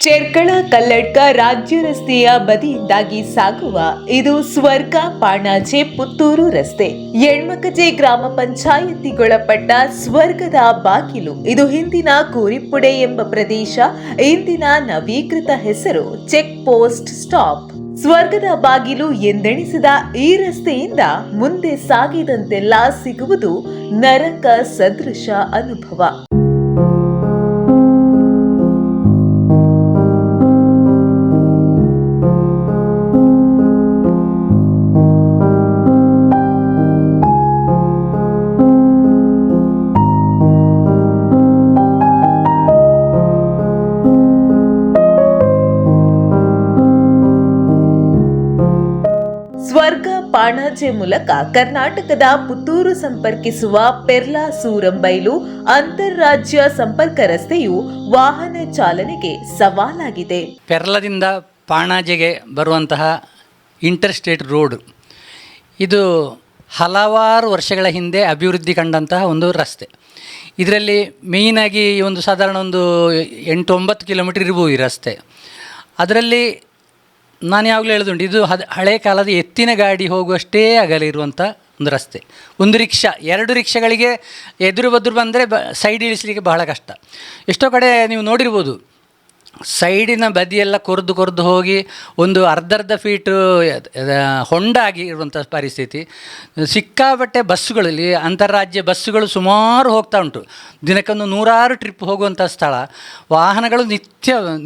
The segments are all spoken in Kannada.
ಚೆರ್ಕಳ ಕಲ್ಲಡ್ಕ ರಾಜ್ಯ ರಸ್ತೆಯ ಬದಿಯಿಂದಾಗಿ ಸಾಗುವ ಇದು ಸ್ವರ್ಗ ಪಾಣಾಜೆ ಪುತ್ತೂರು ರಸ್ತೆ ಎಣ್ಮಕಜೆ ಗ್ರಾಮ ಪಂಚಾಯತಿಗೊಳಪಟ್ಟ ಸ್ವರ್ಗದ ಬಾಗಿಲು. ಇದು ಹಿಂದಿನ ಕೂರಿಪುಡೆ ಎಂಬ ಪ್ರದೇಶ. ಇಂದಿನ ನವೀಕೃತ ಹೆಸರು ಚೆಕ್ ಪೋಸ್ಟ್ ಸ್ಟಾಪ್. ಸ್ವರ್ಗದ ಬಾಗಿಲು ಎಂದೆಣಿಸಿದ ಈ ರಸ್ತೆಯಿಂದ ಮುಂದೆ ಸಾಗಿದಂತೆಲ್ಲ ಸಿಗುವುದು ನರಕ ಸದೃಶ ಅನುಭವ. ಸ್ವರ್ಗ ಪಾಣಾಜೆ ಮೂಲಕ ಕರ್ನಾಟಕದ ಪುತ್ತೂರು ಸಂಪರ್ಕಿಸುವ ಪೆರ್ಲಾ ಸೂರಂಬೈಲು ಅಂತಾರಾಜ್ಯ ಸಂಪರ್ಕ ರಸ್ತೆಯು ವಾಹನ ಚಾಲನೆಗೆ ಸವಾಲಾಗಿದೆ. ಪೆರ್ಲಾದಿಂದ ಪಾಣಾಜೆಗೆ ಬರುವಂತಹ ಇಂಟರ್ ಸ್ಟೇಟ್ ರೋಡ್ ಇದು ಹಲವಾರು ವರ್ಷಗಳ ಹಿಂದೆ ಅಭಿವೃದ್ಧಿ ಕಂಡಂತಹ ಒಂದು ರಸ್ತೆ. ಇದರಲ್ಲಿ ಮೇಯ್ನಾಗಿ ಒಂದು ಸಾಧಾರಣ ಒಂದು 8-9 ಕಿಲೋಮೀಟರ್ ಇರ್ಬೋದು ಈ ರಸ್ತೆ. ಅದರಲ್ಲಿ ನಾನು ಯಾವಾಗಲೂ ಹೇಳೋದುಂಟು, ಇದು ಹಳೆ ಕಾಲದ ಎತ್ತಿನ ಗಾಡಿ ಹೋಗುವಷ್ಟೇ ಅಗಲ ಇರುವಂಥ ಒಂದು ರಸ್ತೆ. ಒಂದು ರಿಕ್ಷಾ 2 ರಿಕ್ಷಾಗಳಿಗೆ ಎದುರು ಬದುರು ಬಂದರೆ ಸೈಡ್ ಇಳಿಸಲಿಕ್ಕೆ ಬಹಳ ಕಷ್ಟ. ಎಷ್ಟೋ ಕಡೆ ನೀವು ನೋಡಿರ್ಬೋದು, ಸೈಡಿನ ಬದಿಯೆಲ್ಲ ಕೊರೆದು ಹೋಗಿ ಒಂದು ಅರ್ಧ ಫೀಟು ಹೊಂಡಾಗಿ ಇರುವಂಥ ಪರಿಸ್ಥಿತಿ. ಸಿಕ್ಕಾಪಟ್ಟೆ ಬಸ್ಸುಗಳಲ್ಲಿ ಅಂತಾರಾಜ್ಯ ಬಸ್ಸುಗಳು ಸುಮಾರು ಹೋಗ್ತಾ ಉಂಟು. ದಿನಕ್ಕೊಂದು 100 ಟ್ರಿಪ್ ಹೋಗುವಂಥ ಸ್ಥಳ. ವಾಹನಗಳು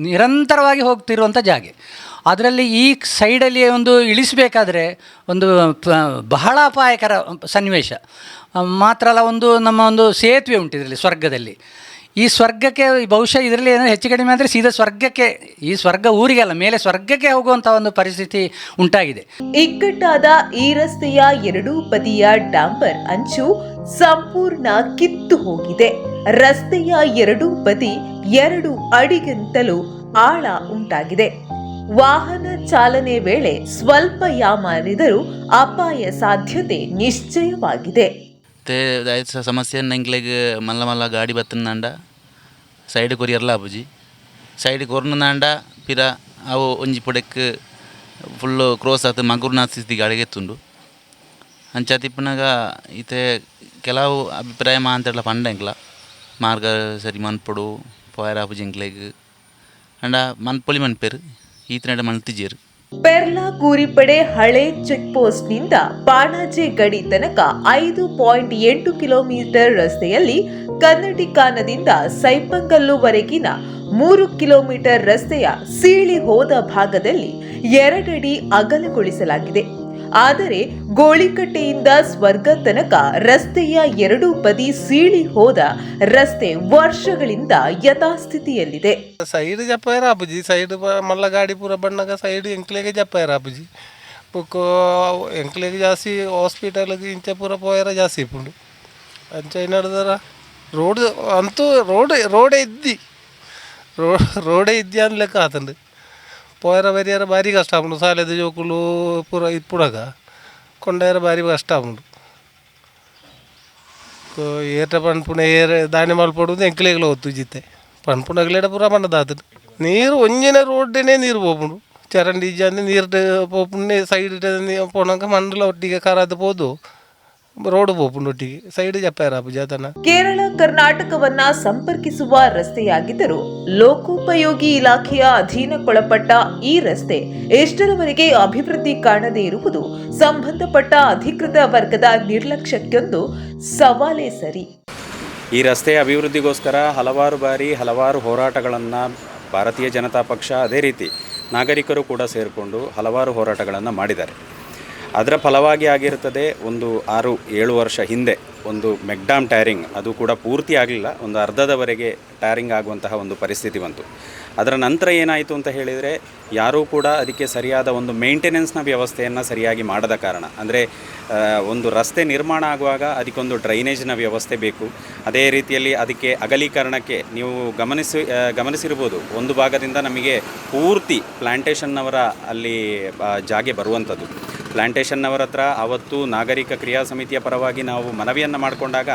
ನಿರಂತರವಾಗಿ ಹೋಗ್ತಿರುವಂಥ ಜಾಗೆ. ಅದರಲ್ಲಿ ಈ ಸೈಡಲ್ಲಿ ಒಂದು ಇಳಿಸಬೇಕಾದ್ರೆ ಒಂದು ಬಹಳ ಅಪಾಯಕರ ಸನ್ನಿವೇಶ. ಮಾತ್ರ ಅಲ್ಲ, ನಮ್ಮ ಒಂದು ಸೇತುವೆ ಉಂಟು ಇದರಲ್ಲಿ ಸ್ವರ್ಗದಲ್ಲಿ. ಈ ಸ್ವರ್ಗಕ್ಕೆ ಬಹುಶಃ ಇದರಲ್ಲಿ ಏನೋ ಹೆಚ್ಚು ಕಡಿಮೆ ಅಂದರೆ ಸೀದಾ ಸ್ವರ್ಗಕ್ಕೆ, ಈ ಸ್ವರ್ಗ ಊರಿಗೆ ಅಲ್ಲ, ಮೇಲೆ ಸ್ವರ್ಗಕ್ಕೆ ಹೋಗುವಂಥ ಒಂದು ಪರಿಸ್ಥಿತಿ ಉಂಟಾಗಿದೆ. ಇಕ್ಕಟ್ಟಾದ ಈ ರಸ್ತೆಯ 2 ಬದಿಯ ಡಾಂಬರ್ ಅಂಚು ಸಂಪೂರ್ಣ ಕಿತ್ತು ಹೋಗಿದೆ. ರಸ್ತೆಯ 2 ಬದಿ 2 ಅಡಿಗಿಂತಲೂ ಆಳ ಉಂಟಾಗಿದೆ. ವಾಹನ ಚಾಲನೆ ವೇಳೆ ಸ್ವಲ್ಪ ಯಾಮಾರಿದರೂ ಅಪಾಯ ಸಾಧ್ಯತೆ ನಿಶ್ಚಯವಾಗಿದೆ. ಸಮಸ್ಯೆ ನಂಗ್ಲೆಗ್ ಮಲ್ಲ ಗಾಡಿ ಬತ್ತನಾಂಡ ಸೈಡ್ ಕೊರಿಯರ್ಲ ಆಪುಜಿ ಸೈಡ್ ಕೊರ್ನಾಂಡ ಪಿರ ಅವು ಒಂಜಿ ಪೊಡೆಕ್ ಫುಲ್ಲು ಕ್ರೋಸ್ ಆತು ಮಗುರ್ನಾಥ್ ಸ್ಥಿತಿ ಗಾಡಿಗೆ ಎತ್ತುಂಡು ಅಂಚಾತಿಪ್ಪನಾಗ ಈತೆ ಕೆಲವು ಅಭಿಪ್ರಾಯ ಮಾಂತೆಲ್ಲ ಪಂಡೆಂಕ್ಲ ಮಾರ್ಗ ಸರಿ ಮನ್ಪೊಡು ಪೋಯರ್ ಆಪುಜಿ ಎಂಕ್ಲೆಗ್ ಅಂಡ ಮನ್ಪೊಲಿ ಮನ್ಪೇರು ಈತನಡೆ ಮಲ್ತಿಜೇರು. ಪೆರ್ಲಾ ಕೂರಿಪಡೆ ಹಳೆ ಚೆಕ್ ಪೋಸ್ಟ್ನಿಂದ ಪಾಣಾಜೆ ಗಡಿ ತನಕ 5.8 ಕಿಲೋಮೀಟರ್ ರಸ್ತೆಯಲ್ಲಿ ಕನ್ನಡಿಕಾನದಿಂದ ಸೈಪಂಗಲ್ಲುವರೆಗಿನ 3 ಕಿಲೋಮೀಟರ್ ರಸ್ತೆಯ ಸೀಳಿ ಹೋದ ಭಾಗದಲ್ಲಿ 2 ಅಡಿ ಅಗಲಗೊಳಿಸಲಾಗಿದೆ. ಆದರೆ ಗೋಳಿಕಟ್ಟೆಯಿಂದ ಸ್ವರ್ಗ ತನಕ ರಸ್ತೆಯ 2 ಬದಿ ಸೀಳಿ ಹೋದ ರಸ್ತೆ ವರ್ಷಗಳಿಂದ ಯಥಾಸ್ಥಿತಿಯಲ್ಲಿದೆ. ಸೈಡ್ ಜಪ್ಪಾಯ ರಾಪುಜಿ ಸೈಡ್ ಮಲ್ಲ ಗಾಡಿ ಪೂರ ಬಣ್ಣಗ ಸೈಡ್ ಎಂಕ್ಲೆಗೆ ಜಪ್ಪಾಯ ರಾಪುಜಿ ಬುಕ್ಕು ಎಂಕ್ಲೆಗೆ ಜಾಸ್ತಿ ಹಾಸ್ಪಿಟಲ್ಗೆ ಇಂಚ ಪೂರ ಪೋಯರ ಜಾಸ್ತಿ ಇಪ್ಪುಂಡು ಅಂಚ ಏನಡ್ದಾರ ರೋಡ್ ಅಂತೂ ರೋಡೇ ಇದ್ದಿ ಅನ್ಲೆಕ್ಕ ಆತಂಡು ಪೋಯರ ಬರಿಯಾರ ಭಾರಿ ಕಷ್ಟ ಆಗ್ಬಿಡು. ಸಾಲೆದ ಜೋಕುಲು ಪೂರ ಇಪ್ಪುಡಗ ಕೊಂಡಾಯರ ಭಾರಿ ಕಷ್ಟ ಆಗ್ಬಿಡು. ಏಟ ಪಣ್ಪುಣ ದಾಣಿ ಮಲ್ಪಡುವುದು ಎಂಕ್ಲೆಗ್ಲ ಹೊತ್ತು ಜಿತ್ತೆ ಪಣ್ಪುಣಗ್ಲೇಡ ಪೂರ ಮಣ್ಣದಾತನು ನೀರು ಒಂಜಿನ ರೋಡೇ ನೀರು ಪೋಪುಂಡು ಚರಂಡಿ ಅಂದ್ರೆ ನೀರು ಪೋಪುಂಡೆ ಸೈಡ್ ಪೋಣಂಗ ಮಂಡಲ ಒಟ್ಟಿಗೆ ಖರಾದ ಪೋದು ರೋಡ್ ಪೋಪುಂಡು ಒಟ್ಟಿಗೆ ಸೈಡ್ ಜಪ್ಪಾಯರಾಪು ಜಾತನ. ಕೇರಳ ಕರ್ನಾಟಕವನ್ನ ಸಂಪರ್ಕಿಸುವ ರಸ್ತೆಯಾಗಿದ್ದರೂ ಲೋಕೋಪಯೋಗಿ ಇಲಾಖೆಯ ಅಧೀನಕ್ಕೊಳಪಟ್ಟ ಈ ರಸ್ತೆ ಎಷ್ಟರವರೆಗೆ ಅಭಿವೃದ್ಧಿ ಕಾಣದೇ ಇರುವುದು ಸಂಬಂಧಪಟ್ಟ ಅಧಿಕೃತ ವರ್ಗದ ನಿರ್ಲಕ್ಷ್ಯಕ್ಕೊಂದು ಸವಾಲೇ ಸರಿ. ಈ ರಸ್ತೆಯ ಅಭಿವೃದ್ಧಿಗೋಸ್ಕರ ಹಲವಾರು ಬಾರಿ ಹಲವಾರು ಹೋರಾಟಗಳನ್ನು ಭಾರತೀಯ ಜನತಾ ಪಕ್ಷ ಅದೇ ರೀತಿ ನಾಗರಿಕರು ಕೂಡ ಸೇರಿಕೊಂಡು ಹಲವಾರು ಹೋರಾಟಗಳನ್ನು ಮಾಡಿದ್ದಾರೆ. ಅದರ ಫಲವಾಗಿ ಆಗಿರುತ್ತದೆ, ಒಂದು 6-7 ವರ್ಷ ಹಿಂದೆ ಒಂದು ಮೆಗ್ಡಾಮ್ ಟೈರಿಂಗ್, ಅದು ಕೂಡ ಪೂರ್ತಿ ಆಗಲಿಲ್ಲ, ಒಂದು ಅರ್ಧದವರೆಗೆ ಟೈರಿಂಗ್ ಆಗುವಂತಹ ಒಂದು ಪರಿಸ್ಥಿತಿ ಬಂತು. ಅದರ ನಂತರ ಏನಾಯಿತು ಅಂತ ಹೇಳಿದರೆ, ಯಾರೂ ಕೂಡ ಅದಕ್ಕೆ ಸರಿಯಾದ ಒಂದು ಮೇಂಟೆನೆನ್ಸ್ನ ವ್ಯವಸ್ಥೆಯನ್ನು ಸರಿಯಾಗಿ ಮಾಡದ ಕಾರಣ, ಅಂದರೆ ಒಂದು ರಸ್ತೆ ನಿರ್ಮಾಣ ಆಗುವಾಗ ಅದಕ್ಕೊಂದು ಡ್ರೈನೇಜ್ನ ವ್ಯವಸ್ಥೆ ಬೇಕು. ಅದೇ ರೀತಿಯಲ್ಲಿ ಅದಕ್ಕೆ ಅಗಲೀಕರಣಕ್ಕೆ ನೀವು ಗಮನಿಸಿರ್ಬೋದು, ಒಂದು ಭಾಗದಿಂದ ನಮಗೆ ಪೂರ್ತಿ ಪ್ಲ್ಯಾಂಟೇಷನ್ನವರ ಅಲ್ಲಿ ಜಾಗೆ ಬರುವಂಥದ್ದು. ಪ್ಲ್ಯಾಂಟೇಷನ್ನವರ ಹತ್ರ ಆವತ್ತು ನಾಗರಿಕ ಕ್ರಿಯಾ ಸಮಿತಿಯ ಪರವಾಗಿ ನಾವು ಮನವಿಯನ್ನು ಮಾಡಿಕೊಂಡಾಗ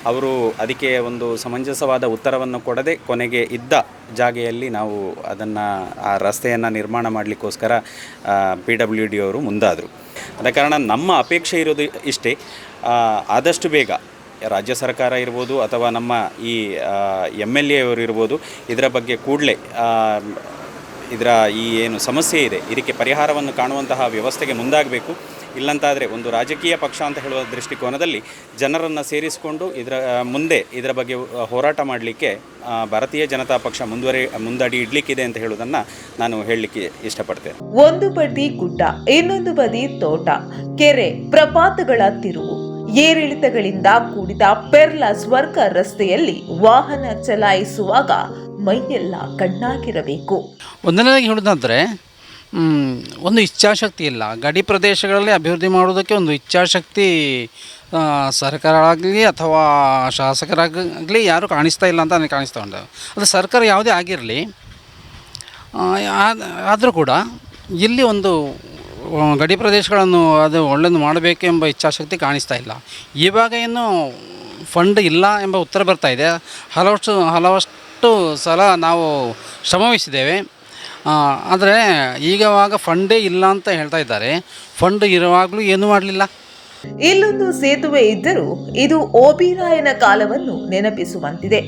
ಅವರು ಅದಕ್ಕೆ ಒಂದು ಸಮಂಜಸವಾದ ಉತ್ತರವನ್ನು ಕೊಡದೆ ಕೊನೆಗೆ ಇದ್ದ ಜಾಗೆಯಲ್ಲಿ ನಾವು ಅದನ್ನು ಆ ರಸ್ತೆಯನ್ನು ನಿರ್ಮಾಣ ಮಾಡಲಿಕ್ಕೋಸ್ಕರ PWD ಅವರು ಮುಂದಾದರು. ಆದ ಕಾರಣ ನಮ್ಮ ಅಪೇಕ್ಷೆ ಇರೋದು ಇಷ್ಟೇ, ಆದಷ್ಟು ಬೇಗ ರಾಜ್ಯ ಸರ್ಕಾರ ಇರ್ಬೋದು ಅಥವಾ ನಮ್ಮ ಈ MLA ಅವರು ಇರ್ಬೋದು, ಇದರ ಬಗ್ಗೆ ಕೂಡಲೇ ಇದರ ಈ ಏನು ಸಮಸ್ಯೆ ಇದೆ ಇದಕ್ಕೆ ಪರಿಹಾರವನ್ನು ಕಾಣುವಂತಹ ವ್ಯವಸ್ಥೆಗೆ ಮುಂದಾಗಬೇಕು. ಇಲ್ಲಂತಾದರೆ ಒಂದು ರಾಜಕೀಯ ಪಕ್ಷ ಅಂತ ಹೇಳುವ ದೃಷ್ಟಿಕೋನದಲ್ಲಿ ಜನರನ್ನು ಸೇರಿಸಿಕೊಂಡು ಇದರ ಬಗ್ಗೆ ಹೋರಾಟ ಮಾಡಲಿಕ್ಕೆ ಭಾರತೀಯ ಜನತಾ ಪಕ್ಷ ಮುಂದಡಿ ಇಡಲಿಕ್ಕಿದೆ ಅಂತ ಹೇಳುವುದನ್ನು ನಾನು ಹೇಳಲಿಕ್ಕೆ ಇಷ್ಟಪಡ್ತೇನೆ. ಒಂದು ಬದಿ ಗುಡ್ಡ, ಇನ್ನೊಂದು ಬದಿ ತೋಟ, ಕೆರೆ, ಪ್ರಪಾತಗಳ ತಿರುವು, ಏರಿಳಿತಗಳಿಂದ ಕೂಡಿದ ಪೆರ್ಲ ಸ್ವರ್ಗ ರಸ್ತೆಯಲ್ಲಿ ವಾಹನ ಚಲಾಯಿಸುವಾಗ ಮೈಯೆಲ್ಲ ಕಣ್ಣಾಗಿರಬೇಕು. ಒಂದನೇದಾಗಿ ಹೇಳೋದಾದರೆ ಒಂದು ಇಚ್ಛಾಶಕ್ತಿ ಇಲ್ಲ. ಗಡಿ ಪ್ರದೇಶಗಳಲ್ಲಿ ಅಭಿವೃದ್ಧಿ ಮಾಡೋದಕ್ಕೆ ಒಂದು ಇಚ್ಛಾಶಕ್ತಿ ಸರ್ಕಾರ ಆಗಲಿ ಅಥವಾ ಶಾಸಕರಾಗಲಿ ಯಾರೂ ಕಾಣಿಸ್ತಾ ಇಲ್ಲ ಅಂತ ನನಗೆ ಕಾಣಿಸ್ತಾ ಉಂಟು. ಅದು ಸರ್ಕಾರ ಯಾವುದೇ ಆಗಿರಲಿ, ಆದರೂ ಕೂಡ ಇಲ್ಲಿ ಒಂದು ಗಡಿ ಪ್ರದೇಶಗಳನ್ನು ಅದು ಒಳ್ಳೆಯದು ಮಾಡಬೇಕು ಎಂಬ ಇಚ್ಛಾಶಕ್ತಿ ಕಾಣಿಸ್ತಾ ಇಲ್ಲ. ಇವಾಗ ಏನು ಫಂಡ್ ಇಲ್ಲ ಎಂಬ ಉತ್ತರ ಬರ್ತಾ ಇದೆ. ಹಲವಷ್ಟು ಸಲ ನಾವು ಶ್ರಮವಹಿಸಿದ್ದೇವೆ, ಆದರೆ ಈಗವಾಗ ಫಂಡೇ ಇಲ್ಲ ಅಂತ ಹೇಳ್ತಾ ಇದ್ದಾರೆ. ಫಂಡ್ ಇರುವಾಗಲೂ ಏನೂ ಮಾಡಲಿಲ್ಲ. ಇಲ್ಲೊಂದು ಸೇತುವೆ ಇದ್ದರೂ ಇದು ಓಬಿರಾಯನ ಕಾಲವನ್ನು ನೆನಪಿಸುವಂತಿದೆ.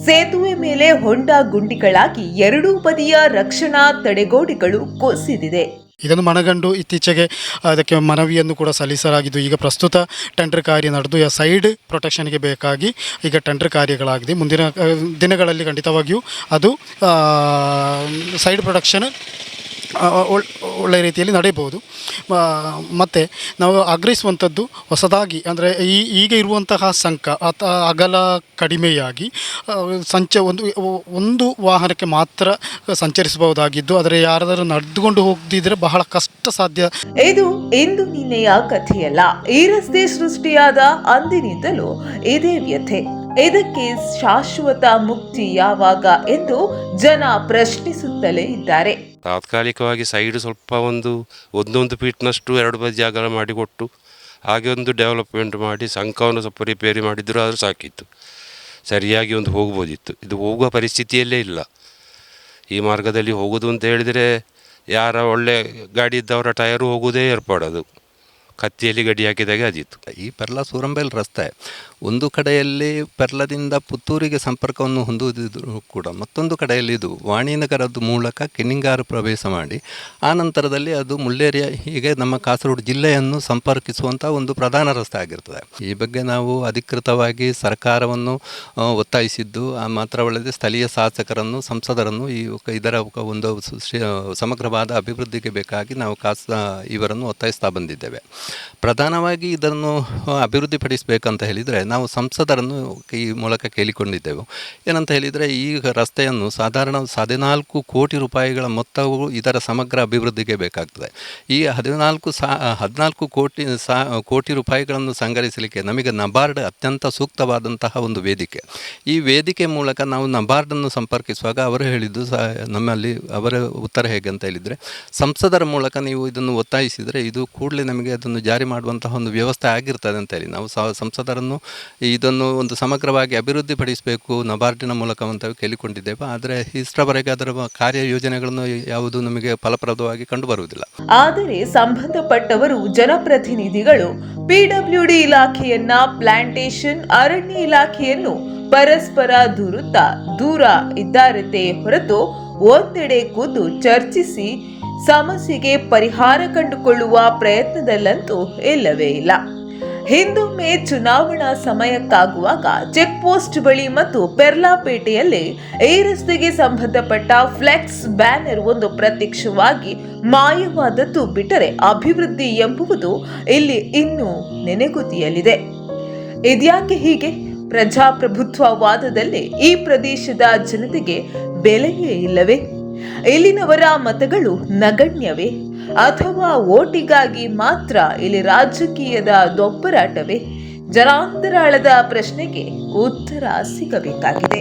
ಸೇತುವೆ ಮೇಲೆ ಹೊಂಡ ಗುಂಡಿಗಳಾಗಿ ಎರಡೂ ಬದಿಯ ರಕ್ಷಣಾ ತಡೆಗೋಡೆಗಳು ಕುಸಿದಿದೆ. ಇದನ್ನು ಮನಗಂಡು ಇತ್ತೀಚೆಗೆ ಅದಕ್ಕೆ ಮನವಿಯನ್ನು ಕೂಡ ಸಲ್ಲಿಸಲಾಗಿದ್ದು, ಈಗ ಪ್ರಸ್ತುತ ಟೆಂಡರ್ ಕಾರ್ಯ ನಡೆದು ಸೈಡ್ ಪ್ರೊಟೆಕ್ಷನ್ಗೆ ಬೇಕಾಗಿ ಈಗ ಟೆಂಡರ್ ಕಾರ್ಯಗಳಾಗಿದೆ. ಮುಂದಿನ ದಿನಗಳಲ್ಲಿ ಖಂಡಿತವಾಗಿಯೂ ಅದು ಸೈಡ್ ಪ್ರೊಟೆಕ್ಷನ್ ಒಳ್ಳೆಯ ರೀತಿಯಲ್ಲಿ ನಡೆಯಬಹುದು. ಮತ್ತು ನಾವು ಆಗ್ರಹಿಸುವಂಥದ್ದು ಹೊಸದಾಗಿ ಅಂದರೆ ಈಗ ಇರುವಂತಹ ಸಂಕ ಅಗಲ ಕಡಿಮೆಯಾಗಿ ಒಂದು ವಾಹನಕ್ಕೆ ಮಾತ್ರ ಸಂಚರಿಸಬಹುದಾಗಿದ್ದು, ಆದರೆ ಯಾರಾದರೂ ನಡೆದುಕೊಂಡು ಹೋಗದಿದ್ದರೆ ಬಹಳ ಕಷ್ಟ ಸಾಧ್ಯ. ಇದು ಇಂದು ನಿನ್ನೆಯ ಕಥೆಯಲ್ಲ. ಈ ರಸ್ತೆ ಸೃಷ್ಟಿಯಾದ ಅಂದಿನಿಂದಲೂ ಇದೇ ವ್ಯಥೆ. ಇದಕ್ಕೆ ಶಾಶ್ವತ ಮುಕ್ತಿ ಯಾವಾಗ ಎಂದು ಜನ ಪ್ರಶ್ನಿಸುತ್ತಲೇ ಇದ್ದಾರೆ. ತಾತ್ಕಾಲಿಕವಾಗಿ ಸೈಡ್ ಸ್ವಲ್ಪ ಒಂದೊಂದು ಫೀಟ್ನಷ್ಟು 2 ಬದಿ ಅಗಲ ಮಾಡಿಕೊಟ್ಟು ಹಾಗೆ ಒಂದು ಡೆವಲಪ್ಮೆಂಟ್ ಮಾಡಿ ಸಂಕವನ್ನು ಸ್ವಲ್ಪ ರಿಪೇರಿ ಮಾಡಿದ್ರು ಆದರೂ ಸಾಕಿತ್ತು. ಸರಿಯಾಗಿ ಹೋಗ್ಬೋದಿತ್ತು. ಇದು ಹೋಗುವ ಪರಿಸ್ಥಿತಿಯಲ್ಲೇ ಇಲ್ಲ. ಈ ಮಾರ್ಗದಲ್ಲಿ ಹೋಗೋದು ಅಂತ ಹೇಳಿದರೆ ಯಾರ ಒಳ್ಳೆ ಗಾಡಿ ಇದ್ದವರ ಟಯರು ಹೋಗೋದೇ ಏರ್ಪಾಡೋದು. ಕತ್ತಿಯಲ್ಲಿ ಗಡಿ ಹಾಕಿದಾಗೆ ಅದಿತ್ತು. ಈ ಪೆರ್ಲ ಸೂರಂಬೇಲ್ ರಸ್ತೆ ಒಂದು ಕಡೆಯಲ್ಲಿ ಪೆರ್ಲದಿಂದ ಪುತ್ತೂರಿಗೆ ಸಂಪರ್ಕವನ್ನು ಹೊಂದುವುದಿದ್ರೂ ಕೂಡ ಮತ್ತೊಂದು ಕಡೆಯಲ್ಲಿ ಇದು ವಾಣಿನಗರದ ಮೂಲಕ ಕೆನ್ನಿಂಗಾರು ಪ್ರವೇಶ ಮಾಡಿ ಆ ನಂತರದಲ್ಲಿ ಅದು ಮುಳ್ಳೇರಿಯಾ ಹೀಗೆ ನಮ್ಮ ಕಾಸರಗೋಡು ಜಿಲ್ಲೆಯನ್ನು ಸಂಪರ್ಕಿಸುವಂಥ ಒಂದು ಪ್ರಧಾನ ರಸ್ತೆ ಆಗಿರ್ತದೆ. ಈ ಬಗ್ಗೆ ನಾವು ಅಧಿಕೃತವಾಗಿ ಸರ್ಕಾರವನ್ನು ಒತ್ತಾಯಿಸಿದ್ದು, ಮಾತ್ರವಲ್ಲದೆ ಸ್ಥಳೀಯ ಶಾಸಕರನ್ನು, ಸಂಸದರನ್ನು ಇದರ ಒಂದು ಸಮಗ್ರವಾದ ಅಭಿವೃದ್ಧಿಗೆ ಬೇಕಾಗಿ ನಾವು ಇವರನ್ನು ಒತ್ತಾಯಿಸ್ತಾ ಬಂದಿದ್ದೇವೆ. ಪ್ರಧಾನವಾಗಿ ಇದನ್ನು ಅಭಿವೃದ್ಧಿಪಡಿಸಬೇಕಂತ ಹೇಳಿದರೆ ನಾವು ಸಂಸದರನ್ನು ಈ ಮೂಲಕ ಕೇಳಿಕೊಂಡಿದ್ದೆವು. ಏನಂತ ಹೇಳಿದರೆ ಈ ರಸ್ತೆಯನ್ನು ಸಾಧಾರಣ 14 ಕೋಟಿ ರೂಪಾಯಿಗಳ ಮೊತ್ತವು ಇದರ ಸಮಗ್ರ ಅಭಿವೃದ್ಧಿಗೆ ಬೇಕಾಗ್ತದೆ. ಈ 14 ಕೋಟಿ ರೂಪಾಯಿಗಳನ್ನು ಸಂಗ್ರಹಿಸಲಿಕ್ಕೆ ನಮಗೆ ನಬಾರ್ಡ್ ಅತ್ಯಂತ ಸೂಕ್ತವಾದಂತಹ ಒಂದು ವೇದಿಕೆ. ಈ ವೇದಿಕೆ ಮೂಲಕ ನಾವು ನಬಾರ್ಡನ್ನು ಸಂಪರ್ಕಿಸುವಾಗ ಅವರು ಹೇಳಿದ್ದು ನಮ್ಮಲ್ಲಿ ಅವರ ಉತ್ತರ ಹೇಗೆ ಅಂತ ಹೇಳಿದರೆ, ಸಂಸದರ ಮೂಲಕ ನೀವು ಇದನ್ನು ಒತ್ತಾಯಿಸಿದರೆ ಇದು ಕೂಡಲೇ ನಮಗೆ ಅದನ್ನು ಜಾರಿ ಮಾಡುವಂತಹ ಒಂದು ವ್ಯವಸ್ಥೆ ಆಗಿರ್ತದೆ ಅಂತೇಳಿ ನಾವು ಸಂಸದರನ್ನು ಇದನ್ನು ಒಂದು ಸಮಗ್ರವಾಗಿ ಅಭಿವೃದ್ಧಿಪಡಿಸಬೇಕು ನಬಾರ್ಡಿನ ಮೂಲಕ ಅಂತ ಕೇಳಿಕೊಂಡಿದ್ದೇವೆ. ಆದರೆ ಇಷ್ಟರವರೆಗೆ ಅದರ ಕಾರ್ಯಯೋಜನೆಗಳನ್ನು ಯಾವುದು ನಮಗೆ ಫಲಪ್ರದವಾಗಿ ಕಂಡುಬರುವುದಿಲ್ಲ. ಆದರೆ ಸಂಬಂಧಪಟ್ಟವರು, ಜನಪ್ರತಿನಿಧಿಗಳು PWD ಇಲಾಖೆಯನ್ನ, ಪ್ಲಾಂಟೇಶನ್ ಅರಣ್ಯ ಇಲಾಖೆಯನ್ನು ಪರಸ್ಪರ ದೂರ ಇದ್ದಾರತೆ ಹೊರತು ಒಂದೆಡೆ ಕೂತು ಚರ್ಚಿಸಿ ಸಮಸ್ಯೆಗೆ ಪರಿಹಾರ ಕಂಡುಕೊಳ್ಳುವ ಪ್ರಯತ್ನದಲ್ಲಂತೂ ಇಲ್ಲವೇ ಇಲ್ಲ. ಹಿಂದೊಮ್ಮೆ ಚುನಾವಣಾ ಸಮಯಕ್ಕಾಗುವಾಗ ಚೆಕ್ ಪೋಸ್ಟ್ ಬಳಿ ಮತ್ತು ಪೆರ್ಲಾಪೇಟೆಯಲ್ಲಿ ಈ ರಸ್ತೆಗೆ ಸಂಬಂಧಪಟ್ಟ ಫ್ಲೆಕ್ಸ್ ಬ್ಯಾನರ್ ಒಂದು ಪ್ರತ್ಯಕ್ಷವಾಗಿ ಮಾಯವಾದದ್ದು ಬಿಟ್ಟರೆ ಅಭಿವೃದ್ಧಿ ಎಂಬುದು ಇಲ್ಲಿ ಇನ್ನೂ ನೆನೆಗುದಿಯಲ್ಲಿದೆ. ಇದ್ಯಾಕೆ ಹೀಗೆ? ಪ್ರಜಾಪ್ರಭುತ್ವವಾದದಲ್ಲಿ ಈ ಪ್ರದೇಶದ ಜನತೆಗೆ ಬೆಲೆಯೇ ಇಲ್ಲವೇ? ಇಲ್ಲಿನವರ ಮತಗಳು ನಗಣ್ಯವೇ? ಅಥವಾ ಓಟಿಗಾಗಿ ಮಾತ್ರ ಇಲ್ಲಿ ರಾಜಕೀಯದ ದೊಬ್ಬರಾಟವೇ? ಜನಾಂತರಾಳದ ಪ್ರಶ್ನೆಗೆ ಉತ್ತರ ಸಿಗಬೇಕಾಗಿದೆ.